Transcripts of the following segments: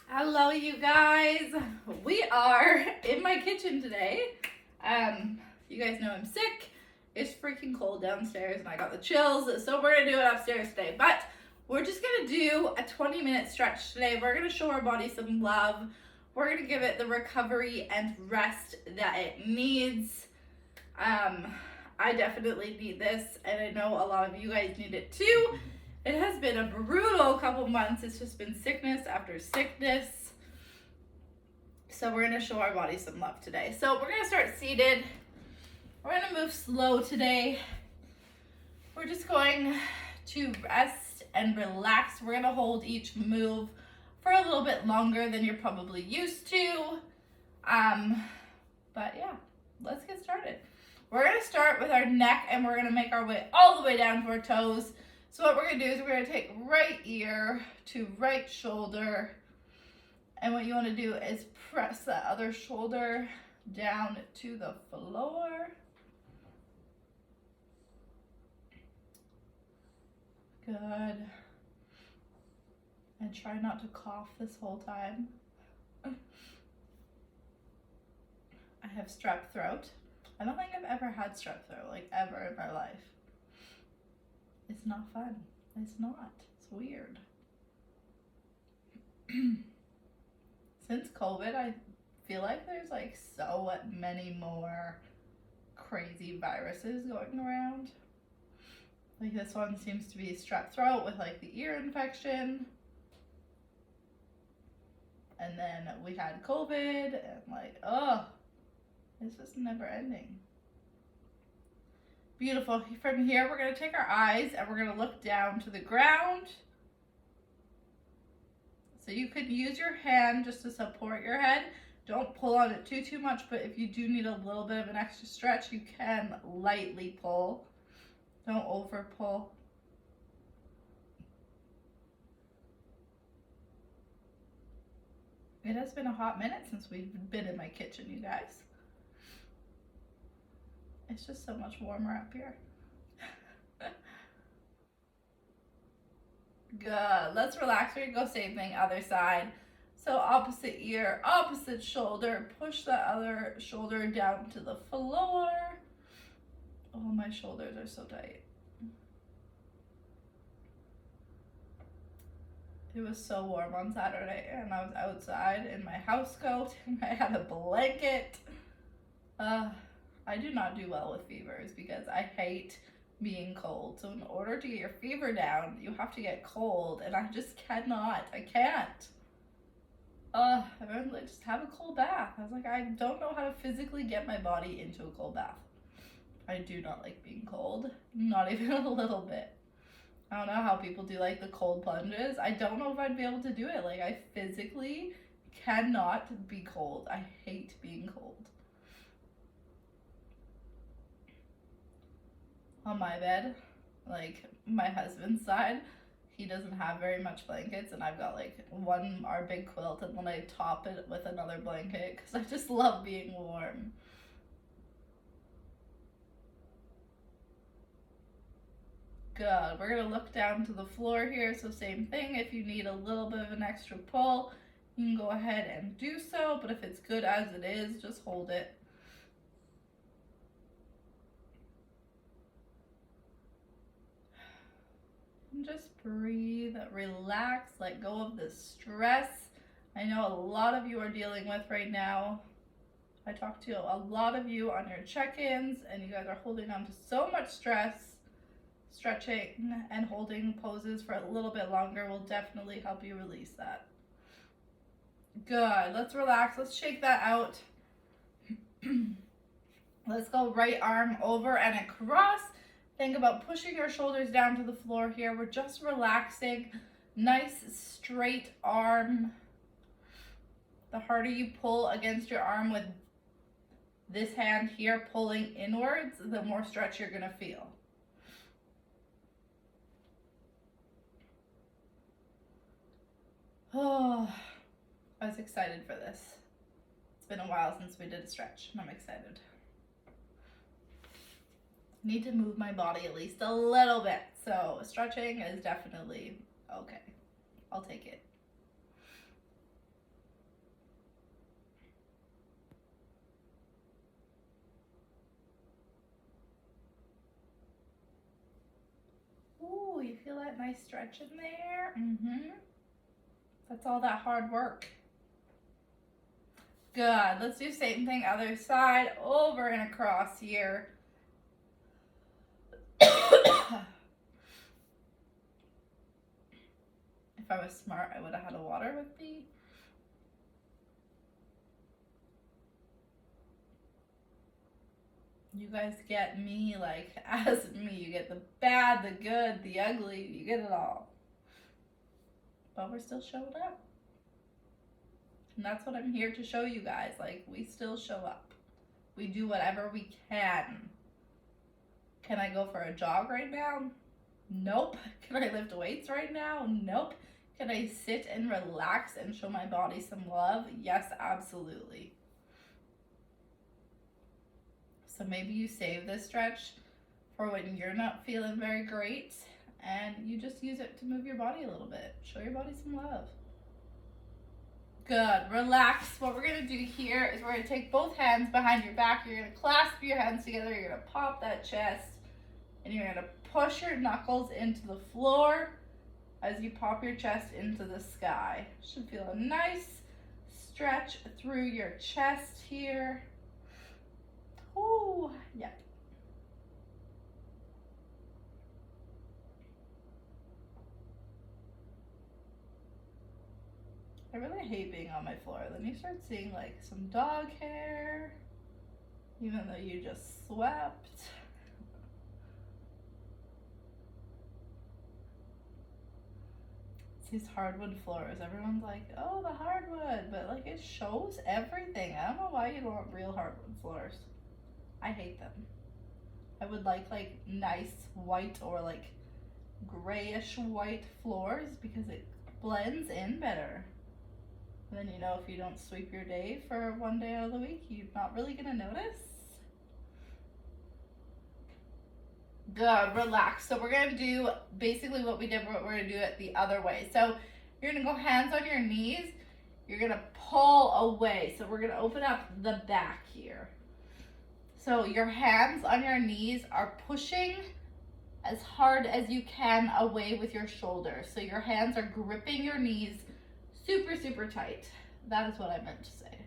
Hello, you guys. We are in my kitchen today. You guys know I'm sick. It's freaking cold downstairs and I got the chills, so we're gonna do it upstairs today. But we're just gonna do a 20-minute stretch today. We're gonna show our body some love. We're gonna give it the recovery and rest that it needs. I definitely need this, and I know a lot of you guys need it too. It has been a brutal couple months. It's just been sickness after sickness. So we're gonna show our body some love today. So we're gonna start seated. We're gonna move slow today. We're just going to rest and relax. We're gonna hold each move for a little bit longer than you're probably used to. But yeah, let's get started. We're gonna start with our neck and we're gonna make our way all the way down to our toes. So what we're gonna do is we're gonna take right ear to right shoulder. And what you wanna do is press that other shoulder down to the floor. Good. And try not to cough this whole time. I have strep throat. I don't think I've ever had strep throat, like ever in my life. It's not fun. It's not. It's weird. Since COVID, I feel like there's like so many more crazy viruses going around. Like this one seems to be strep throat with like the ear infection. And then we had COVID and like, it's just never ending. Beautiful. From here, we're going to take our eyes and we're going to look down to the ground. So you could use your hand just to support your head. Don't pull on it too much, but if you do need a little bit of an extra stretch, you can lightly pull. Don't over pull. It has been a hot minute since we've been in my kitchen, you guys. It's just so much warmer up here. Good. Let's relax. We're gonna go same thing, other side. So opposite ear, opposite shoulder. Push the other shoulder down to the floor. Oh, my shoulders are so tight. It was so warm on Saturday and I was outside in my house coat and I had a blanket. I do not do well with fevers because I hate being cold. So in order to get your fever down, you have to get cold, and I just cannot. I can't. Everyone's like, just have a cold bath. I was like, I don't know how to physically get my body into a cold bath. I do not like being cold. Not even a little bit. I don't know how people do like the cold plunges. I don't know if I'd be able to do it. Like, I physically cannot be cold. I hate being cold. On my bed, like my husband's side, he doesn't have very much blankets, and I've got like our big quilt, and then I top it with another blanket because I just love being warm. Good. We're gonna look down to the floor here, so same thing. If you need a little bit of an extra pull, you can go ahead and do so, but if it's good as it is, just hold it. Just breathe, relax, let go of the stress I know a lot of you are dealing with right now. I talked to a lot of you on your check-ins, and you guys are holding on to so much stress. Stretching and holding poses for a little bit longer will definitely help you release that. Good. Let's relax. Let's shake that out. Let's go right arm over and across. Think about pushing your shoulders down to the floor here. We're just relaxing. Nice straight arm. The harder you pull against your arm with this hand here pulling inwards, the more stretch you're gonna feel. Oh, I was excited for this. It's been a while since we did a stretch, and I'm excited. Need to move my body at least a little bit, so stretching is definitely okay. I'll take it. nice stretch in there. That's all that hard work. Good. Let's do same thing, other side, over and across here. If I was smart, I would have had a water with me. You guys get me, like, as me. You get the bad, the good, the ugly. You get it all. But we're still showing up. And that's what I'm here to show you guys. Like, we still show up. We do whatever we can. Can I go for a jog right now? Nope. Can I lift weights right now? Nope. Can I sit and relax and show my body some love? Yes, absolutely. So maybe you save this stretch for when you're not feeling very great and you just use it to move your body a little bit. Show your body some love. Good. Relax. What we're going to do here is we're going to take both hands behind your back. You're going to clasp your hands together. You're going to pop that chest and you're going to push your knuckles into the floor as you pop your chest into the sky. Should feel a nice stretch through your chest here. Oh, yeah. I really hate being on my floor. Then you start seeing like some dog hair, even though you just swept. It's these hardwood floors. Everyone's like, oh, the hardwood, but like it shows everything. I don't know why you don't want real hardwood floors. I hate them. I would like nice white or like grayish white floors because it blends in better. And then, you know, if you don't sweep your day for one day out of the week, you're not really gonna notice. Good, relax. So we're gonna do basically what we did, but we're gonna do it the other way. So you're gonna go hands on your knees. You're gonna pull away. So we're gonna open up the back here. So your hands on your knees are pushing as hard as you can away with your shoulders. So your hands are gripping your knees super, super tight. That is what I meant to say.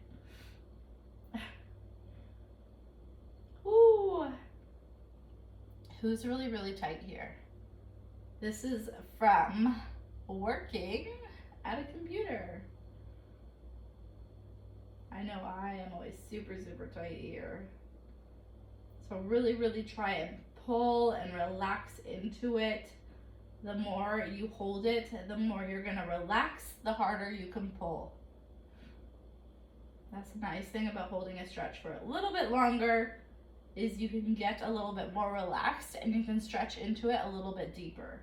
Ooh. Who's really, really tight here? This is from working at a computer. I know I am always super, super tight here. So really, really try and pull and relax into it. The more you hold it, the more you're gonna relax, the harder you can pull. That's a nice thing about holding a stretch for a little bit longer is you can get a little bit more relaxed and you can stretch into it a little bit deeper.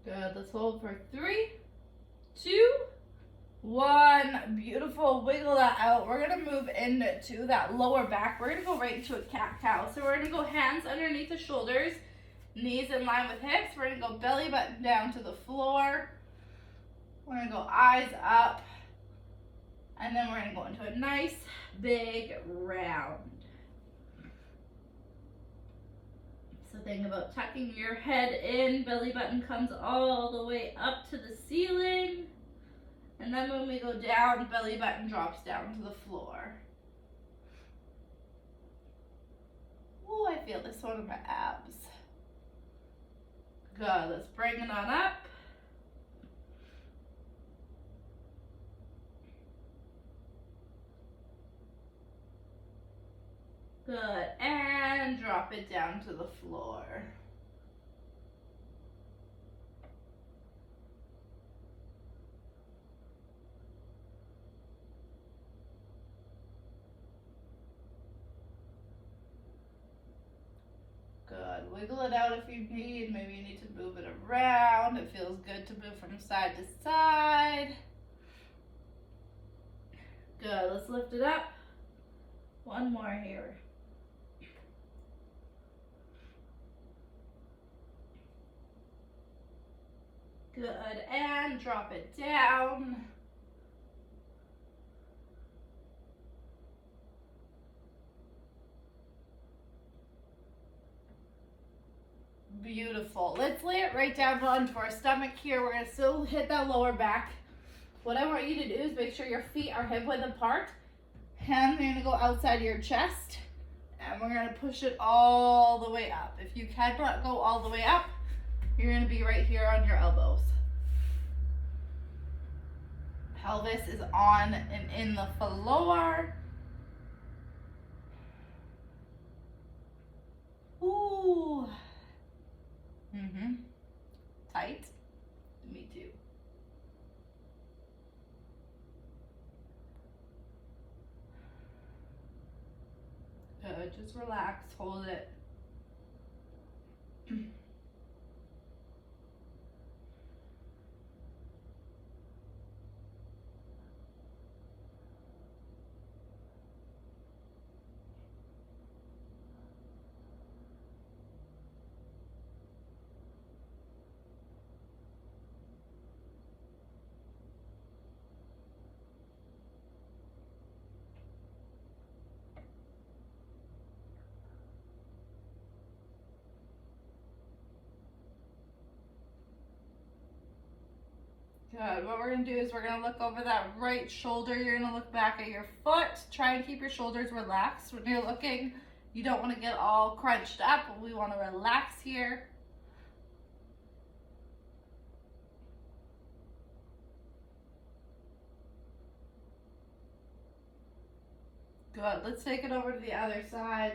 Good, let's hold for 3, 2, 1. Beautiful, wiggle that out. We're gonna move into that lower back. We're gonna go right into a cat-cow. So we're gonna go hands underneath the shoulders, knees in line with hips. We're gonna go belly button down to the floor. We're gonna go eyes up. And then we're gonna go into a nice big round. So think about tucking your head in, belly button comes all the way up to the ceiling. And then when we go down, belly button drops down to the floor. Oh, I feel this one in my abs. Good, let's bring it on up. Good, and drop it down to the floor. Good, wiggle it out if you need. Maybe you need to move it around. It feels good to move from side to side. Good, let's lift it up. One more here. Good, and drop it down. Beautiful. Let's lay it right down onto our stomach here. We're gonna still hit that lower back. What I want you to do is make sure your feet are hip width apart. Hands are gonna go outside of your chest, and we're gonna push it all the way up. If you cannot go all the way up, you're gonna be right here on your elbows. Pelvis is on and in the floor. Ooh. Tight. Me too. Good. Just relax. Hold it. Good. What we're going to do is we're going to look over that right shoulder. You're going to look back at your foot. Try and keep your shoulders relaxed when you're looking. You don't want to get all crunched up. We want to relax here. Good. Let's take it over to the other side.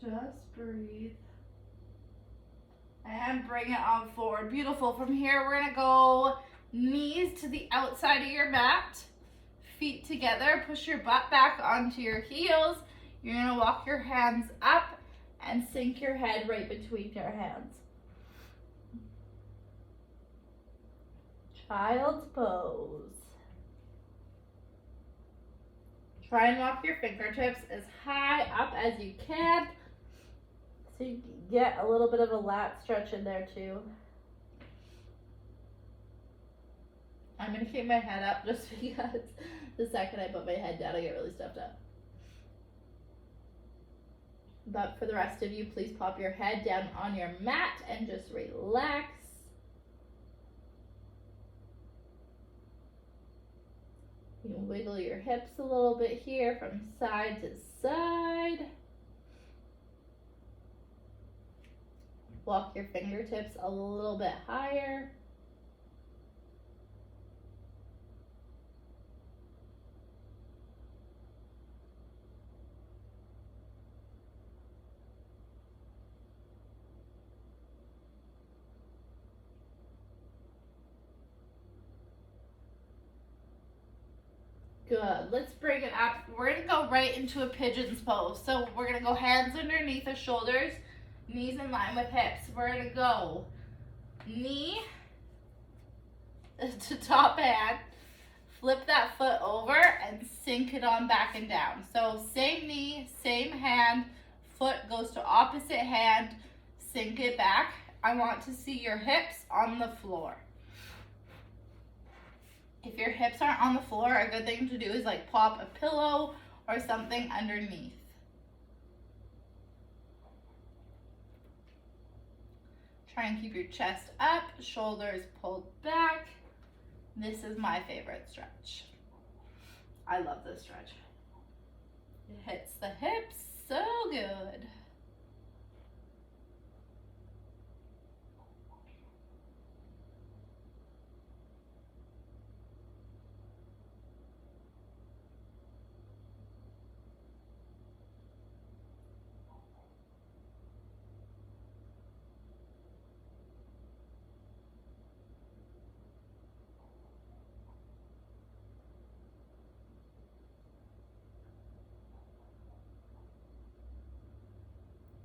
Just breathe. And bring it on forward. Beautiful. From here, we're going to go knees to the outside of your mat. Feet together. Push your butt back onto your heels. You're going to walk your hands up and sink your head right between your hands. Child's pose. Try and walk your fingertips as high up as you can, so you can get a little bit of a lat stretch in there too. I'm going to keep my head up just because the second I put my head down, I get really stuffed up. But for the rest of you, please pop your head down on your mat and just relax. You can wiggle your hips a little bit here from side to side. Walk your fingertips a little bit higher. Good. Let's bring it up. We're going to go right into a pigeon's pose. So we're going to go hands underneath the shoulders, knees in line with hips. We're going to go knee to top hand, flip that foot over and sink it on back and down. So same knee, same hand, foot goes to opposite hand, sink it back. I want to see your hips on the floor. If your hips aren't on the floor, a good thing to do is like pop a pillow or something underneath. Try and keep your chest up, shoulders pulled back. This is my favorite stretch. I love this stretch. It hits the hips so good.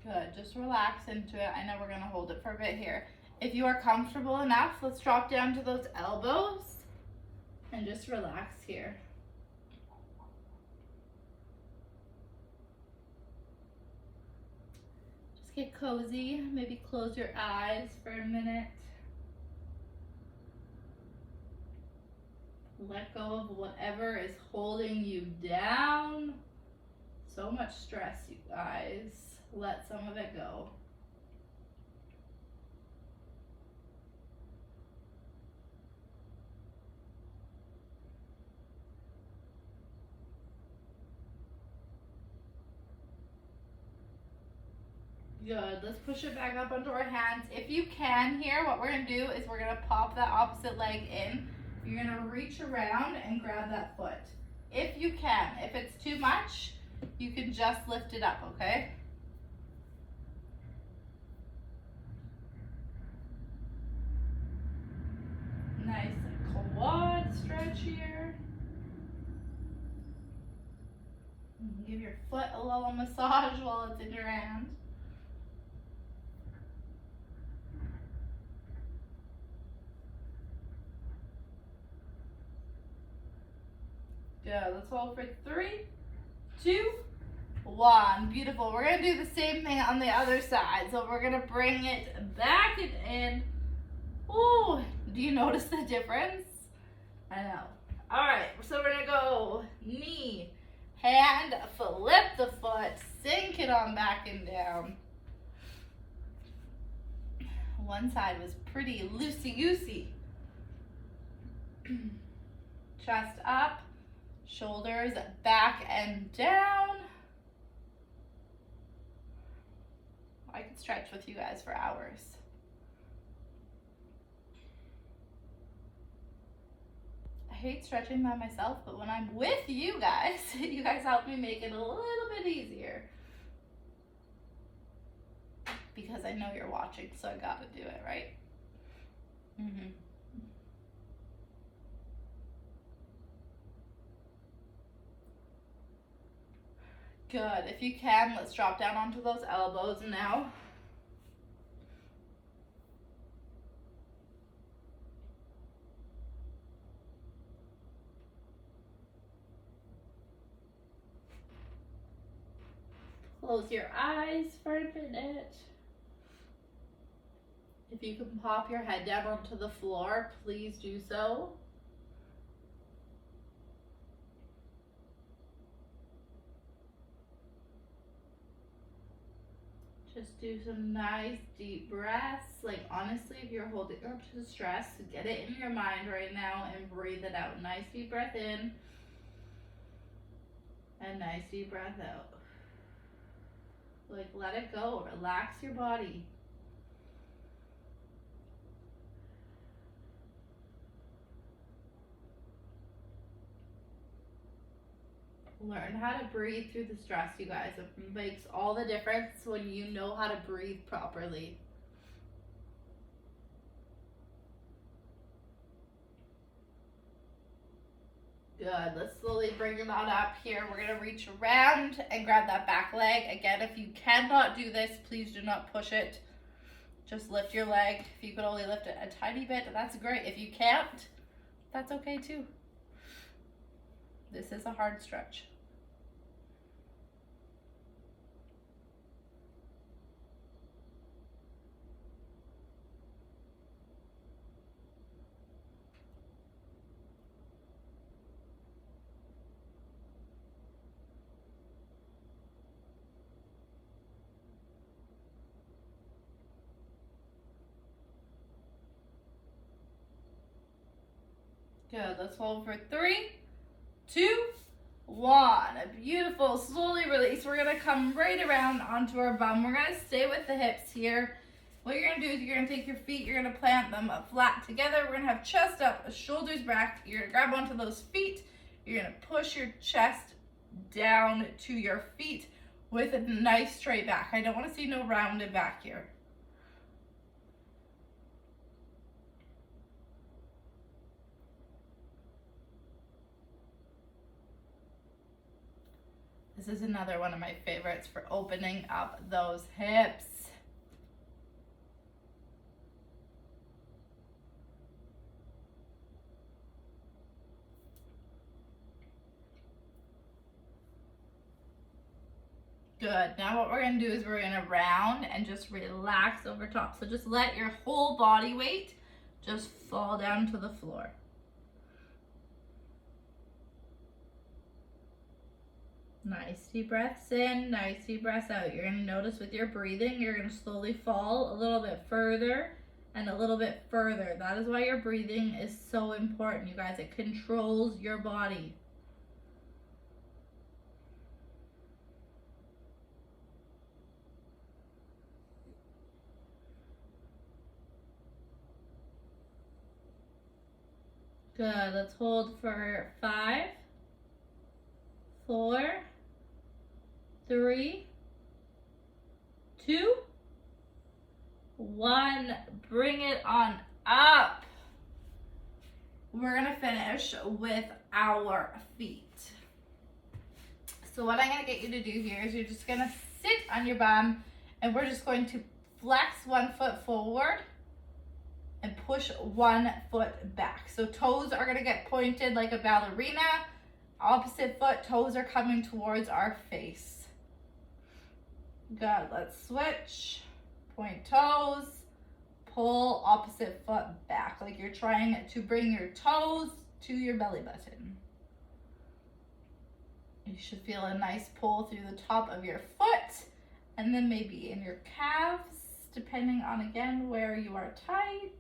Good, just relax into it. I know we're gonna hold it for a bit here. If you are comfortable enough, let's drop down to those elbows and just relax here. Just get cozy, maybe close your eyes for a minute. Let go of whatever is holding you down. So much stress, you guys. Let some of it go. Good. Let's push it back up onto our hands. If you can here, what we're going to do is we're going to pop that opposite leg in. You're going to reach around and grab that foot. If you can. If it's too much, you can just lift it up, okay? Nice quad stretch here. Give your foot a little massage while it's in your hand. Good. Let's hold for 3, 2, 1. Beautiful. We're going to do the same thing on the other side. So we're going to bring it back and in. Ooh, do you notice the difference? I know. All right, so we're going to go knee, hand, flip the foot, sink it on back and down. One side was pretty loosey-goosey. Chest up, shoulders back and down. I could stretch with you guys for hours. I hate stretching by myself, but when I'm with you guys, you guys help me make it a little bit easier. Because I know you're watching, so I gotta do it, right? Good. If you can, let's drop down onto those elbows now. Close your eyes for a minute. If you can pop your head down onto the floor, please do so. Just do some nice deep breaths. Like honestly, if you're holding up to stress, get it in your mind right now and breathe it out. Nice deep breath in and nice deep breath out. Like let it go, relax your body. Learn how to breathe through the stress, you guys. It makes all the difference when you know how to breathe properly. Good. Let's slowly bring them on up here. We're going to reach around and grab that back leg. Again, if you cannot do this, please do not push it. Just lift your leg. If you could only lift it a tiny bit, that's great. If you can't, that's okay too. This is a hard stretch. Good. Let's hold for 3, 2, 1. Beautiful. Slowly release. We're going to come right around onto our bum. We're going to stay with the hips here. What you're going to do is you're going to take your feet, you're going to plant them flat together. We're going to have chest up, shoulders back. You're going to grab onto those feet. You're going to push your chest down to your feet with a nice straight back. I don't want to see no rounded back here. This is another one of my favorites for opening up those hips. Good. Now what we're going to do is we're going to round and just relax over top. So just let your whole body weight just fall down to the floor. Nice deep breaths in, nice deep breaths out. You're going to notice with your breathing, you're going to slowly fall a little bit further and a little bit further. That is why your breathing is so important, you guys. It controls your body. Good. Let's hold for 5, 4, 3, 2, 1. Bring it on up. We're going to finish with our feet. So what I'm going to get you to do here is you're just going to sit on your bum and we're just going to flex one foot forward and push one foot back. So toes are going to get pointed like a ballerina. Opposite foot, toes are coming towards our face. Good. Let's switch. Point toes. Pull opposite foot back like you're trying to bring your toes to your belly button. You should feel a nice pull through the top of your foot and then maybe in your calves, depending on, again, where you are tight.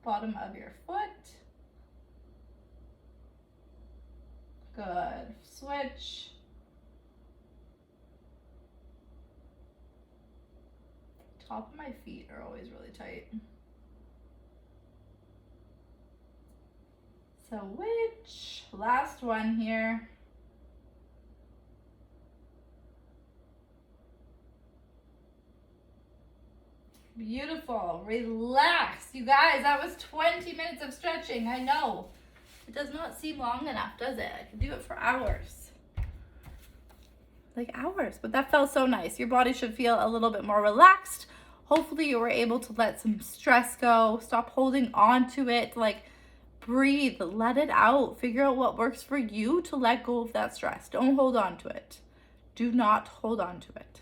Bottom of your foot. Good. Switch. Top of my feet are always really tight. Switch. Last one here. Beautiful. Relax. You guys, that was 20 minutes of stretching. I know. It does not seem long enough, does it? I could do it for hours. Like hours. But that felt so nice. Your body should feel a little bit more relaxed. Hopefully you were able to let some stress go. Stop holding on to it. Like, breathe. Let it out. Figure out what works for you to let go of that stress. Don't hold on to it. Do not hold on to it.